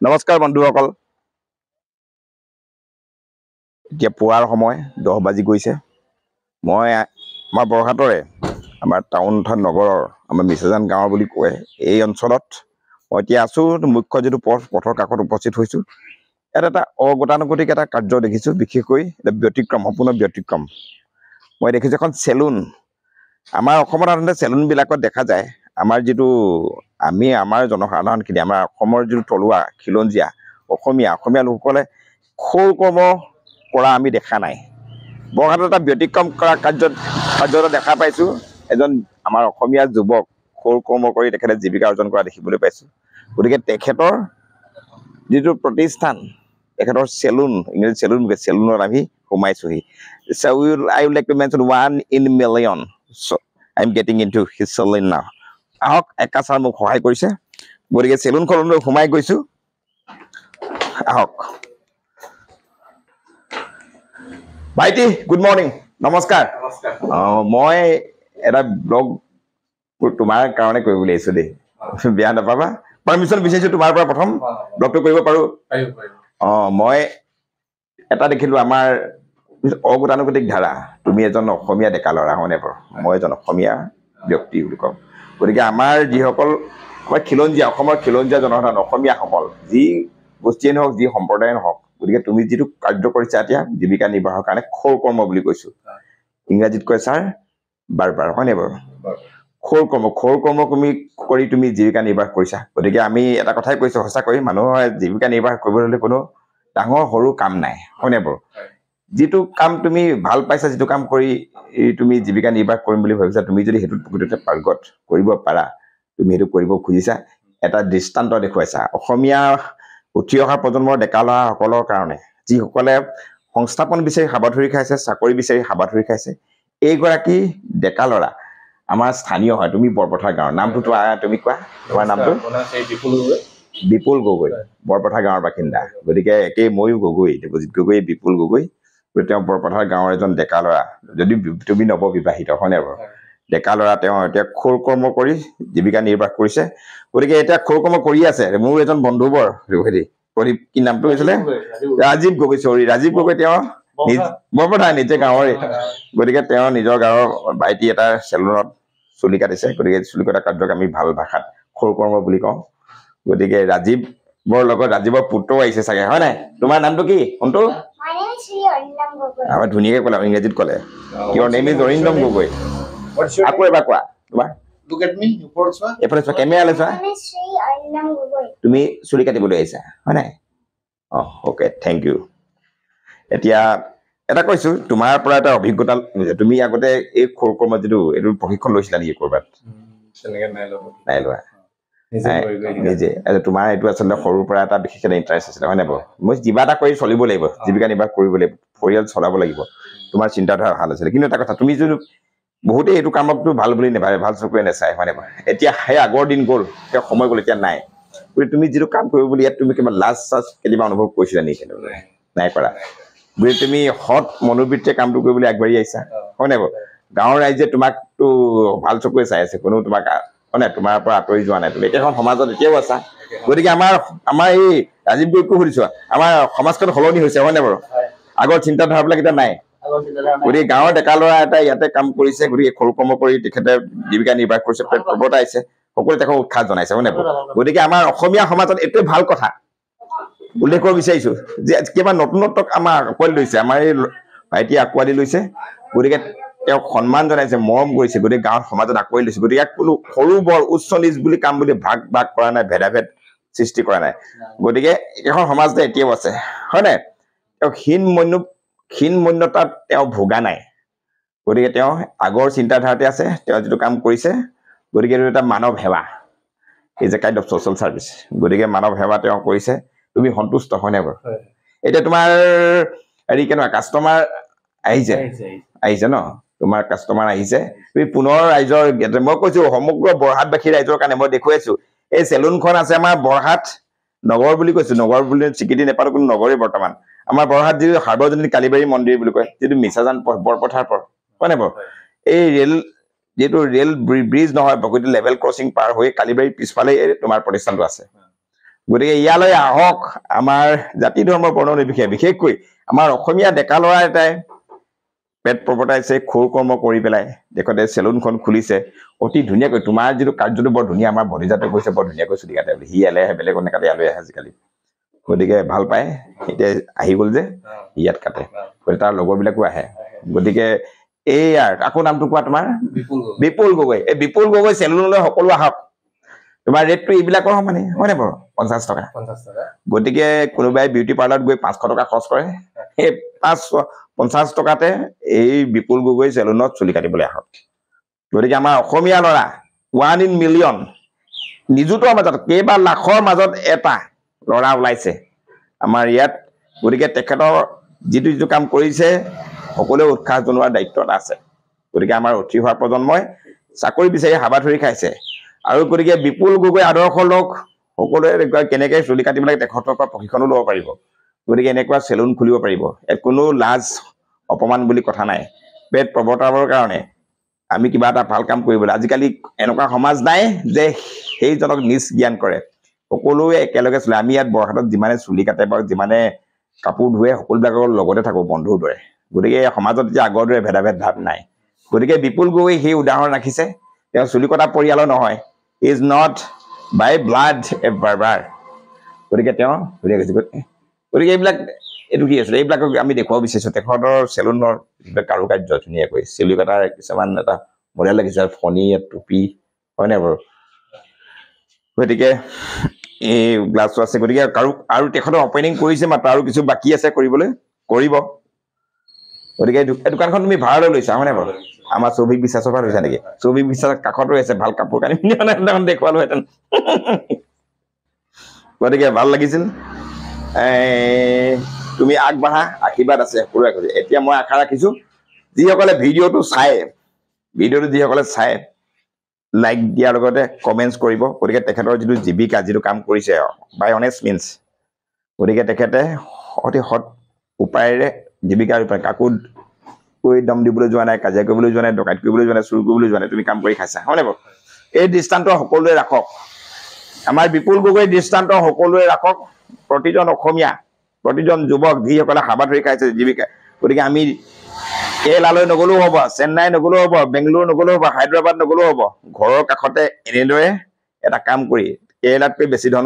নমস্কাৰ বন্ধুসকল এতিয়া পুৱাৰ সময় 10 বাজি গৈছে মই আমাৰ বৰহাটৰে আমাৰ টাউন তথা নগৰৰ আমাৰ মিছাজান গাঁৱৰ বুলি কয় এই অঞ্চলত মই এতিয়া আছো মুখ্য যেটো পথৰ কাকত উপস্থিত হৈছো এটা অগতানুগতিক এটা কাৰ্য দেখিছো বিশেষকৈ এটা ব্যতিক্ৰম সম্পূৰ্ণ ব্যতিক্ৰম মই দেখিছো এখন সেলুন আমাৰ অসমত সাধাৰণতে সেলুন বিলাকত দেখা যায় আমাৰ যেটো আমি আমাৰ জনসাধাৰণখিনি আমাৰ অসমৰ যেটো তলুৱা খিলঞ্জীয়া অসমীয়া লোকসকলে খোল কৰ্ম কৰা আমি দেখা নাই বৰহাটত এটা ব্যতিক্ৰম কৰা কাৰ্য দেখা পাইছো এজন আমাৰ অসমীয়া যুৱক খোল কৰ্ম কৰি তেখেতে জীৱিকা অৰ্জন কৰা দেখিবলৈ পাইছো গতিকে তেখেতৰ যেটো প্ৰতিষ্ঠান তেখেতৰ সেলুন ইংৰাজী সেলুনত আমি সোমাইছোহি so I would like to mention 1 in million so I'm getting into his saloon now আহক একা ছাৰ মোক সহায় কৰিছে গতিকে সেলুনখনলৈ সোমাই গৈছো আহক ভাইটি গুড মৰ্নিং নমস্কাৰ মই এটা ব্লগ তোমাৰ কাৰণে কৰিব লাগিছে দেই বেয়া নাপাবা পাৰমিশন বিচাৰিছো তোমাৰ পৰা প্ৰথম ব্লগটো কৰিব পাৰো মই এটা দেখিলো আমাৰ অগতানুগতিক ধাৰা তুমি এজন অসমীয়া ডেকা ল'ৰা হয়নে বাৰু মই এজন অসমীয়া ব্যক্তি বুলি কম গতিকে আমাৰ যিসকল আমাৰ খিলঞ্জীয়া অসমৰ খিলঞ্জীয়া জনসাধাৰণ অসমীয়াসকল যি গোষ্ঠীয়ে নহওক যি সম্প্ৰদায়ে নহওক গতিকে তুমি যেটো কাৰ্য কৰিছা এতিয়া জীৱিকা নিৰ্বাহৰ কাৰণে খোল কৰ্ম বুলি কৈছো ইংৰাজীত কয় ছাৰ বাৰবাৰ হয়নে বাৰু খোল কৰ্ম তুমি কৰি তুমি জীৱিকা নিৰ্বাহ কৰিছা গতিকে আমি এটা কথাই কৈছো সঁচাকৈ মানুহৰ জীৱিকা নিৰ্বাহ কৰিবলৈ কোনো ডাঙৰ সৰু কাম নাই হয়নে বাৰু যেটো কাম তুমি ভাল পাইছা যেটো কাম কৰি তুমি জীৱিকা নিৰ্বাহ কৰিম বুলি ভাবিছা তুমি যদি হেতুত প্ৰকৃততে পাৰ্গত কৰিব পাৰা তুমি হেতু কৰিব খুজিছা এটা দৃষ্টান্ত দেখুৱাইছা অসমীয়া উঠি অহা প্ৰজন্মৰ ডেকা ল'ৰাসকলৰ কাৰণে যিসকলে সংস্থাপন বিচাৰি হাবাথুৰি খাইছে চাকৰি বিচাৰি হাবাথুৰি খাইছে এইগৰাকী ডেকা ল'ৰা আমাৰ স্থানীয় হয় তুমি বৰপথাৰ গাঁৱৰ নামটো তুমি কোৱা তোমাৰ নামটো বিপুল গগৈ বৰপথাৰ গাঁৱৰ বাসিন্দা গতিকে একেই ময়ো গগৈ দেৱজিৎ গগৈ বিপুল গগৈ তেওঁ বৰপথাৰ গাঁৱৰ এজন ডেকা ল'ৰা যদি তুমি নৱবিবাহিত হয়নে বাৰু ডেকা ল'ৰা তেওঁ এতিয়া খোল কৰ্ম কৰি জীৱিকা নিৰ্বাহ কৰিছে গতিকে এতিয়া খোল কৰ্ম কৰি আছে মোৰ এজন বন্ধুবৰ হেৰি কি নামটো হৈছিলে ৰাজীৱ গগৈ তেওঁ বৰপথাৰ নিজে গাঁৱৰে গতিকে তেওঁ নিজৰ গাঁৱৰ ভাইটি এটা সেলুনত চুলি কাটিছে গতিকে চুলি কটা কাৰ্যক আমি ভাল ভাষাত খোল কৰ্ম বুলি কওঁ গতিকে ৰাজীৱৰ লগত ৰাজীৱৰ পুত্ৰ আহিছে চাগে হয় নাই তোমাৰ নামটো কি অন্তু আমাৰ ধুনীয়াকে ক'লে ইংৰাজীত ক'লে your name is Arindam Gogoi আকৌ এবাৰ কোৱা তোমাৰ look at me এফালে চোৱা কেমেৰালৈ চোৱা তুমি চুলি কাটিবলৈ আহিছা হয় নাই ওকে থ্যাংক ইউ এতিয়া এটা কৈছো তোমাৰ পৰা এটা অভিজ্ঞতা তুমি আগতে এই খোল কৰ্ম যেটো এটো প্ৰশিক্ষণ লৈছিলা নেকি কৰবাত নাই লোৱা নিজে তোমাৰ এইটো আচলতে সৰুৰ পৰা এটা বিশেষ এটা ইণ্টাৰেষ্ট আছিল হয় নাই বাৰু মই কিবা এটা কৰি চলিব লাগিব জীৱিকা নিৰ্বাহ কৰিব লাগিব পৰিয়াল চলাব লাগিব তোমাৰ চিন্তাধাৰা ভাল আছিল কিন্তু এটা কথা তুমি যদি বহুতে এইটো কামকটো ভাল বুলি নেভাবে ভাল চকুৰে নেচায় হয় নাই বাৰু এতিয়া সেই আগৰ দিন গ'ল এতিয়া সময় গ'ল এতিয়া নাই গতিকে তুমি যেটো কাম কৰিব বুলি ইয়াত তুমি কিবা লাজ কেতিয়াবা অনুভৱ কৰিছিলা নেকি নাই কৰা গতিকে তুমি হট মনোবৃত্তিৰে কামটো কৰিবলৈ আগবাঢ়ি আহিছা হয় নাই বাৰু গাঁৱৰ ৰাইজে তোমাকটো ভাল চকুৰে চাই আছে কোনো তোমাক মানে তোমাৰ পৰা আঁতৰি যোৱা নাই তুমি একেখন সমাজত এতিয়াও আছা গতিকে আমাৰ এই ৰাজীৱ গগৈকো সুধিছো আমাৰ সমাজখন সলনি হৈছে হয় নাই বাৰু আগৰ চিন্তাধাৰাবিলাক এতিয়া নাই গতিকে গাঁৱৰ ডেকা ল'ৰা এটা ইয়াতে কাম কৰিছে গতিকে খোল কৰ্ম কৰি তেখেতে জীৱিকা নিৰ্বাহ কৰিছে পেট প্ৰবৰ্তাইছে সকলোৱে তেখেতক উৎসাহ জনাইছে হয় নাই বাৰু গতিকে আমাৰ অসমীয়া সমাজত এইটোৱে ভাল কথা উল্লেখ কৰিব বিচাৰিছো যে কিবা নতুনত্বক আমাৰ আঁকোৱালি লৈছে আমাৰ এই ভাইটিয়ে আঁকোৱালি লৈছে গতিকে তেওঁক সন্মান জনাইছে মৰম কৰিছে গতিকে গাঁৱৰ সমাজত আঁকোৱালি লৈছে গতিকে ইয়াক কোনো সৰু বৰ উচ্চ নিচ বুলি কাম বুলি ভাগ কৰা নাই ভেদাভেদ সৃষ্টি কৰা নাই গতিকে এখন সমাজতে এতিয়াও আছে হয় নাই তেওঁ ক্ষীণ মন্যতাত তেওঁ ভোগা নাই গতিকে তেওঁ আগৰ চিন্তাধাৰাতে আছে তেওঁ যেটো কাম কৰিছে গতিকে এইটো এটা মানৱ সেৱা is a kind of social service গতিকে মানৱ সেৱা তেওঁ কৰিছে তুমি সন্তুষ্ট হয় নাই বাৰু এতিয়া তোমাৰ হেৰি কেনেকুৱা কাষ্টমাৰ আহিছে ন তোমাৰ কাষ্টমাৰ আহিছে তুমি পুনৰ ৰাইজৰ মই কৈছো সমগ্ৰ বৰহাটবাসী ৰাইজৰ কাৰণে মই দেখুৱাইছো এই সেলুনখন আছে আমাৰ বৰহাট নগৰ বুলি কৈছো নগৰ বুলি স্বীকৃতি নেপালো কোনো নগৰেই বৰ্তমান আমাৰ বৰহাট যিটো সাৰ্বজনীন কালীবাৰী মন্দিৰ বুলি কয় যিটো মিছাজান বৰপথাৰ হয় নাই বাৰু এই ৰেল ব্ৰিজ নহয় প্ৰকৃতি লেভেল ক্ৰছিং পাৰ হৈ কালীবাৰীৰ পিছফালে তোমাৰ প্ৰতিষ্ঠানটো আছে গতিকে ইয়ালৈ আহক আমাৰ জাতি ধৰ্ম বৰ্ণ নিৰ্বিশেষে বিশেষকৈ আমাৰ অসমীয়া ডেকা ল'ৰা এটাই পেট প্ৰবৰ্তাইছে খোৰ কৰ্ম কৰি পেলাই দেশতে চেলুনখন খুলিছে অতি ধুনীয়াকৈ তোমাৰ যিটো কাৰ্যটো বৰ ধুনীয়া আমাৰ ভতিজাতে কৈছে বৰ ধুনীয়াকৈ চুলি কাটে বুলি সি এলে আহে বেলেগত নেকাটে ইয়ালৈ আহে আজিকালি গতিকে ভাল পায় এতিয়া আহি গ'ল যে ইয়াত কাটে গতিকে তাৰ লগৰবিলাকো আহে গতিকে এইয়াৰ আকৌ নামটো কোৱা তোমাৰ বিপুল গগৈ এই বিপুল গগৈ চেলুনলৈ সকলো আহক তোমাৰ ৰেটটো এইবিলাকৰ সমানে হয়নে বাৰু 50 টকা গতিকে কোনোবাই বিউটি পাৰ্লাৰত গৈ 500 টকা খৰচ কৰে সেই 50 টকাতে এই বিপুল গগৈ চেলুনত চুলি কাটিবলৈ আহক গতিকে আমাৰ অসমীয়া ল'ৰা 1 in million নিযুতৰ মাজত কেইবা লাখৰ মাজত এটা ল'ৰা ওলাইছে আমাৰ ইয়াত গতিকে তেখেতৰ যিটো কাম কৰিছে সকলোৱে উৎসাহ জনোৱাৰ দায়িত্ব আছে গতিকে আমাৰ উঠি হোৱা প্ৰজন্মই চাকৰি বিচাৰি হাবা ধৰি খাইছে আৰু গতিকে বিপুল গগৈ আদৰ্শ লোক সকলোৱে কেনেকৈ চুলি কাটিব লাগে তেখেতৰ পৰা প্ৰশিক্ষণো ল'ব পাৰিব গতিকে এনেকুৱা চেলুন খুলিব পাৰিব ইয়াত কোনো লাজ অপমান বুলি কথা নাই পেট প্ৰবৰ্তাবৰ কাৰণে আমি কিবা এটা ভাল কাম কৰিবলৈ আজিকালি এনেকুৱা সমাজ নাই যে সেইজনক নিজ জ্ঞান কৰে সকলোৱে একেলগে চলে আমি ইয়াত বৰহাটত যিমানে চুলি কাটে বা যিমানে কাপোৰ ধুৱে সকলোবিলাকৰ লগতে থাকোঁ বন্ধুৰ দৰে গতিকে সমাজত যে আগৰ দৰে ভেদাভেদ ভাৱ নাই গতিকে বিপুল গগৈ সেই উদাহৰণ ৰাখিছে তেওঁ চুলি কটা পৰিয়ালৰ নহয় ইজ নট বাই ব্লাড এ বাৰ্বাৰ গতিকে তেওঁ ধুনীয়া কৈছে গতিকে এইবিলাক এইটো কি আছিলে এইবিলাকক আমি দেখুৱাব বিচাৰিছোঁ তেখেতৰ চেলুনৰ যিবিলাক কাৰুকাৰ্য ধুনীয়াকৈ চুলি কটাৰ কিছুমান এটা মডেল লাগিছে ফণি টুপি হয়নে বাৰু গতিকে এই গ্লাছটো আছে গতিকে আৰু তেখেতৰ অপেনিং কৰিছে মাত্ৰ আৰু কিছু বাকী আছে কৰিবলৈ কৰিব গতিকে এই দোকানখন তুমি ভাড়ালৈ লৈছা হয়নে বাৰু আমাৰ চৌভিক বিশ্বাসৰ পৰা লৈছা নেকি চৌভিক বিশ্বাস কাষত ৰৈছে ভাল কাপোৰ কানি পিন্ধি দেখুৱালোহেঁতেন গতিকে ভাল লাগিছিল তুমি আগবাঢ়া আশীৰ্বাদ আছে সকলোৰে কৈছে এতিয়া মই আশা ৰাখিছোঁ যিসকলে ভিডিঅ'টো যিসকলে চাই লাইক দিয়াৰ লগতে কমেণ্টছ কৰিব গতিকে তেখেতৰ যিটো জীৱিকা যিটো কাম কৰিছে বাই অনেষ্ট মিনছ গতিকে তেখেতে অতি সৎ উপায়েৰে জীৱিকাৰ উপায় কাকো কৈ দম দিবলৈ যোৱা নাই কাজিয়া কৰিবলৈ যোৱা নাই ডকাইত কৰিবলৈ যোৱা নাই চুৰ কৰিবলৈ যোৱা নাই তুমি কাম কৰি খাইছা হয়নে বাৰু এই দৃষ্টান্ত সকলোৱে ৰাখক আমাৰ বিপুল গগৈ দৃষ্টান্ত সকলোৱে ৰাখক প্ৰতিজন অসমীয়া প্ৰতিজন যুৱক যিসকলে হাবা ধৰি খাইছে জীৱিকা গতিকে আমি কেৰেলালৈ নগলেও হ'ব চেন্নাই নগলেও হ'ব বেংগলোৰ নগলেও হ'ব হায়দৰাবাদ নগলেও হ'ব ঘৰৰ কাষতে এনেদৰে এটা কাম কৰি কেৰেলাতকৈ বেছি ধন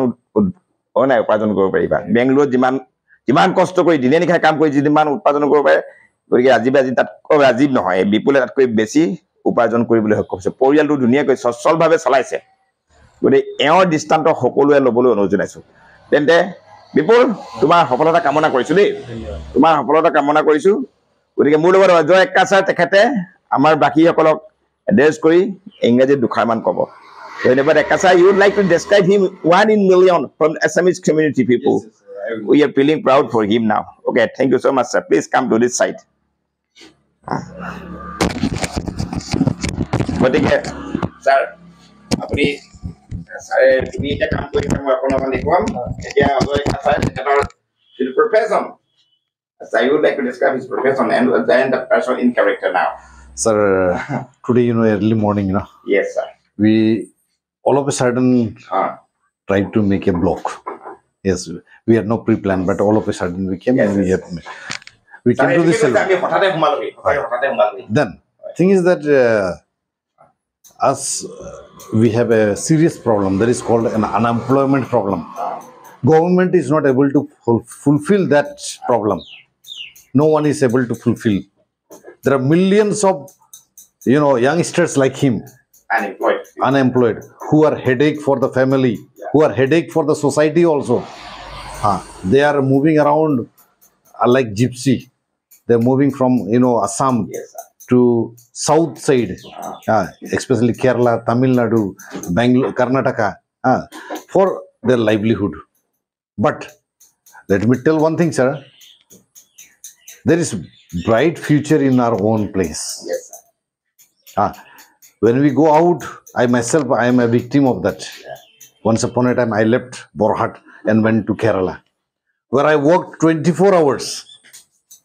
উপাৰ্জন কৰিব পাৰিবা বেংগলোৰত যিমান কষ্ট কৰি দিনে নিশাই কাম কৰি যিমান উৎপাদন কৰিব পাৰে গতিকে ৰাজীৱ নহয় বিপুলে তাতকৈ বেছি উপাৰ্জন কৰিবলৈ সক্ষম হৈছে পৰিয়ালটো ধুনীয়াকৈ সচ্ছলভাৱে চলাইছে গতিকে এওঁৰ দৃষ্টান্ত সকলোৱে ল'বলৈ অনুৰোধ জনাইছোঁ তেন্তে বিপুল তোমাৰ সফলতা কামনা কৰিছোঁ দেই তোমাৰ সফলতা কামনা কৰিছোঁ গতিকে মোৰ লগত অজয় এক্কা ছাৰ তেখেতে আমাৰ বাকীসকলক এড্ৰেছ কৰি ইংৰাজীত দুষাৰমান ক'ব ধন্যবাদ এক্কা sir you like to describe him 1 in million from Assamese community people we are feeling proud for him now okay thank you so much sir please come to this side গতিকে sir আপুনি ছাৰে তুমি এতিয়া কাম কৰি থাকা মই আপোনাক দেখুৱাম এতিয়া অজয় এক্কা ছাৰ তেখেতৰ যিটো profession So I would like to describe his profession and then the person in character now. Sir, today, early morning, Yes, sir. We all of a sudden tried to make a blog. Yes, we had no pre-plan, but all of a sudden we came and we came to this. Then, thing is that we have a serious problem that is called an unemployment problem. Government is not able to fulfill that problem. No one is able to fulfill. There are millions of youngsters like him unemployed who are headache for the family, who are headache for the society also. They are moving around like gypsy. They're moving from Assam to south side, especially Kerala, Tamil Nadu, Bangalore, Karnataka, for their livelihood. But let me tell one thing, sir. There is bright future in our own place. Yes, sir. When we go out, I am a victim of that. Once upon a time, I left Borhat and went to Kerala, where I worked 24 hours.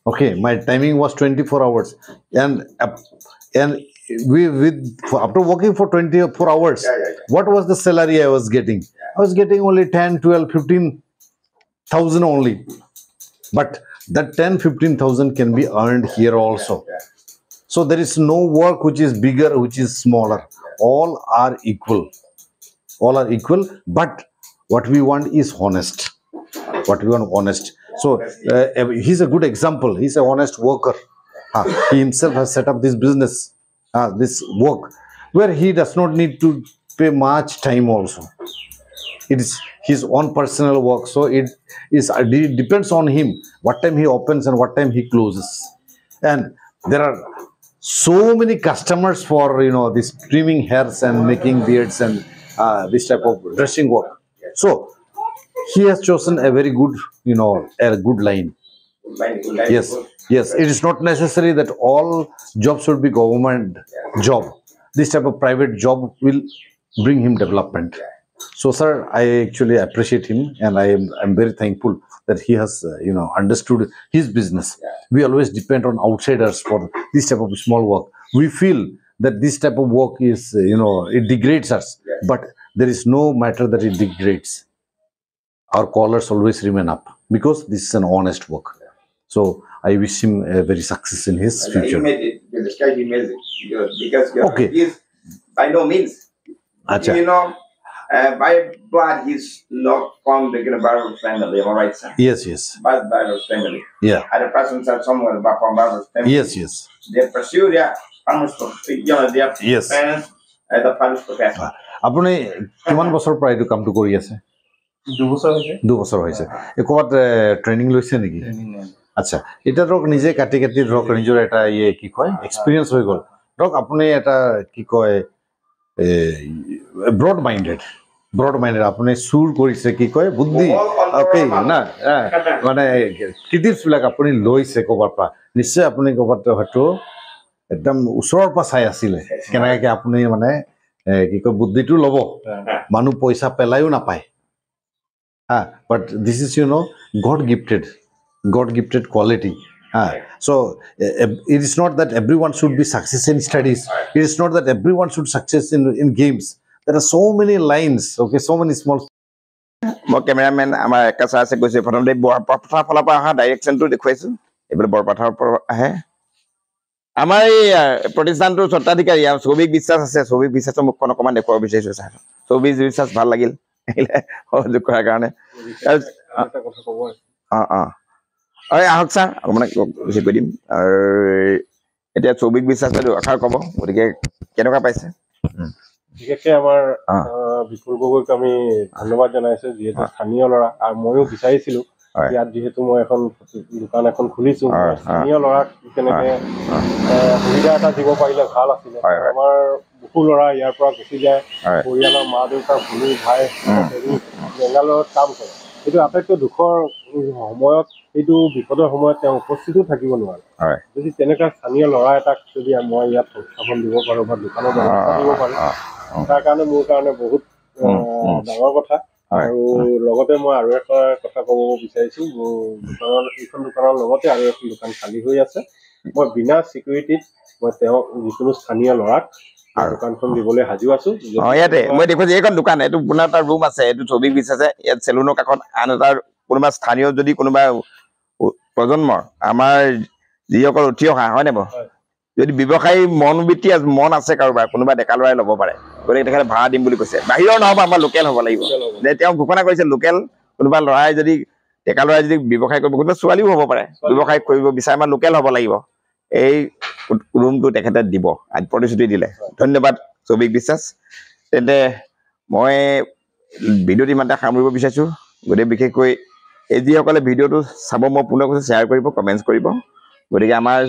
Okay, my timing was 24 hours. And after working for 24 hours, what was the salary I was getting? I was getting only 10, 12, 15,000 only. But that 10, 15,000 can be earned here also. So there is no work which is bigger, which is smaller. All are equal. All are equal. But what we want is honest. What we want honest. So he's a good example. He's an honest worker. He himself has set up this business, this work, where he does not need to pay much time also. It is his own personal work, so it depends on him what time he opens and what time he closes. And there are so many customers for this trimming hairs and making beards and this type of dressing work. So he has chosen a very good a good line. Yes, yes. It is not necessary that all jobs should be government job. This type of private job will bring him development. So, sir, I actually appreciate him, and I'm very thankful that he has understood his business. We always depend on outsiders for this type of small work. We feel that this type of work is it degrades us, but there is no matter that it degrades. Our collars always remain up because this is an honest work. So I wish him a very success in his future. He made it. This guy, he made it because he is by no means. Achha. By blood, he's not from the Barber family. Am I right, sir? Yes, yes. By Barber family. Yeah. Other persons are somewhere from Barber family. Yes, yes. They pursue their farmers, their yes. parents as the farmers profession. আপুনি কিমান বছৰ পৰা এইটো কামটো কৰি আছে? 2 বছৰ হৈছে। 2 বছৰ হৈছে। একবাৰ ট্ৰেনিং লৈছে নেকি? আচ্ছা, এটা ধৰক নিজে কাটি ধৰক নিজৰ এটা কি কয় এক্সপিৰিয়েন্স হৈ গ'ল। ধৰক আপুনি এটা কি কয় ব্ৰড মাইণ্ডেড আপুনি চুৰ কৰিছে কি কয় বুদ্ধি ওকে না মানে ক্ৰিটিভছবিলাক আপুনি লৈছে ক'ৰবাৰ পৰা নিশ্চয় আপুনি ক'ৰবাত হয়তো একদম ওচৰৰ পৰা চাই আছিলে কেনেকৈ আপুনি মানে কি কয় বুদ্ধিটো ল'ব মানুহ পইচা পেলায়ো নাপায় but this is God gifted quality. So it is not that everyone should be success in studies. It is not that everyone should success in games. There are so many lines, okay, so many small. My cameraman, আমার একটা আছে কইছে প্রথমতে বৰপথাৰ ফালৰ পৰা অহা ডাইৰেকশনটো দেখুৱাইছো এবাৰ বৰপথাৰ পৰা আহে আমাৰ এই প্ৰতিষ্ঠানটো স্বত্বাধিকাৰী সৌভিক বিশ্বাস আছে সৌভিক বিশ্বাসৰ মুখখন অকমান দেখুৱাব বিচাৰিছো স্যাৰ সৌভিক বিশ্বাস ভাল লাগিল সহযোগ কৰাৰ কাৰণে এটা কথা ক'ব আহক স্যাৰ আপোনাক বেছি কৈ দিম আৰু এতিয়া সৌভিক বিশ্বাস আশাৰ ক'ব গতিকে কেনেকুৱা পাইছে বিশেষকৈ আমাৰ বিপুল গগৈক আমি ধন্যবাদ জনাইছো যিহেতু স্থানীয় ল'ৰা আৰু ময়ো বিচাৰিছিলো ইয়াত যিহেতু মই এখন দোকান এখন খুলিছো স্থানীয় ল'ৰাক কেনেকৈ সুবিধা এটা দিব পাৰিলে ভাল আছিলে আমাৰ বহু ল'ৰা ইয়াৰ পৰা গুচি যায় পৰিয়ালৰ মা দেউতা ভনী ভাই বেংগালুৰুত কাম কৰে এইটো আটাইতকৈ দুখৰ সময়ত এইটো বিপদৰ সময়ত তেওঁ উপস্থিতো থাকিব নোৱাৰে যদি তেনেকুৱা স্থানীয় ল'ৰা এটাক যদি মই ইয়াত সংস্থাপন দিব পাৰোঁ বা দোকানৰ ব্যৱস্থা দিব পাৰোঁ তাৰ কাৰণে মোৰ কাৰণে বহুত ডাঙৰ কথা আৰু লগতে মই আৰু এটা কথা ক'ব বিচাৰিছো মোৰ এইখন দোকানৰ লগতে আৰু এখন দোকান খালী হৈ আছে মই বিনা চিকিউৰিটিত মই তেওঁ যিকোনো স্থানীয় ল'ৰাক দোকানখন দিবলৈ সাজু আছো ইয়াতে মই দেখোঁ এইখন দোকান এইটো আপোনাৰ এটা ৰুম আছে এইটো সৌভিক বিশ্বাসে ইয়াত চেলুনৰ কাষত আন এটা কোনোবা স্থানীয় যদি কোনোবা প্ৰজন্মৰ আমাৰ যিসকল উঠি অহা হয় নে বাৰু যদি ব্যৱসায়ী মন আছে কাৰোবাৰ কোনোবা ডেকা ল'ৰাই ল'ব পাৰে গতিকে তেখেতে ভাড়া দিম বুলি কৈছে বাহিৰৰ নহ'ব আমাৰ লোকেল হ'ব লাগিব যে তেওঁ ঘোষণা কৰিছে লোকেল কোনোবা ল'ৰাই যদি ডেকা ল'ৰাই যদি ব্যৱসায় কৰিব কোনোবা ছোৱালীও হ'ব পাৰে ব্যৱসায় কৰিব বিচাৰে আমাৰ লোকেল হ'ব লাগিব এই ৰুমটো তেখেতে দিব আজি প্ৰতিশ্ৰুতি দিলে ধন্যবাদ সৌভিক বিশ্বাস তেন্তে মই ভিডিঅ'টো ইমানতে সামৰিব বিচাৰিছোঁ গতিকে বিশেষকৈ এই যিসকলে ভিডিঅ'টো চাব মই পুনৰ কৈছোঁ শ্বেয়াৰ কৰিব কমেণ্টছ কৰিব গতিকে আমাৰ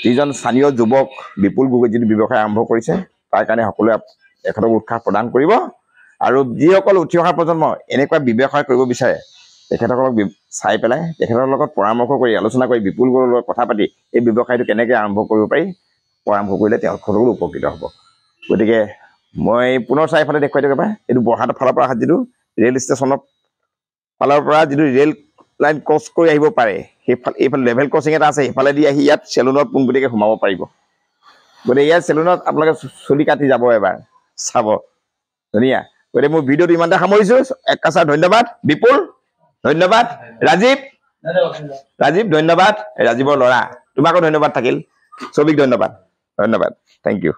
যিজন স্থানীয় যুৱক বিপুল গগৈ যিটো ব্যৱসায় আৰম্ভ কৰিছে তাৰ কাৰণে সকলোৱে তেখেতক উৎসাহ প্ৰদান কৰিব আৰু যিসকল উঠি অহা প্ৰজন্ম এনেকুৱা ব্যৱসায় কৰিব বিচাৰে তেখেতসকলক চাই পেলাই তেখেতৰ লগত পৰামৰ্শ কৰি আলোচনা কৰি বিপুল গগৈৰ লগত কথা পাতি এই ব্যৱসায়টো কেনেকৈ আৰম্ভ কৰিব পাৰি পৰামৰ্শ কৰিলে তেওঁলোকসকলো উপকৃত হ'ব গতিকে মই পুনৰ চাৰিফালে দেখুৱাই দিব পাৰে এইটো বৰহাটৰ ফালৰ পৰা যিটো ৰেল ষ্টেচনৰ ফালৰ পৰা যিটো ৰেল লাইন ক্ৰছ কৰি আহিব পাৰে সেইফালে এইফালে লেভেল ক্ৰছিং এটা আছে সেইফালেদি আহি ইয়াত চেলুনত পোনপটীয়াকৈ সোমাব পাৰিব গতিকে ইয়াত চেলুনত আপোনালোকে চুলি কাটি যাব এবাৰ চাব ধুনীয়া গতিকে মোৰ ভিডিঅ'টো ইমানতে সামৰিছো একাছা ধন্যবাদ বিপুল ধন্যবাদ ৰাজীৱ ধন্যবাদ ৰাজীৱৰ ল'ৰা তোমাকো ধন্যবাদ থাকিল ছবিক ধন্যবাদ থেংক ইউ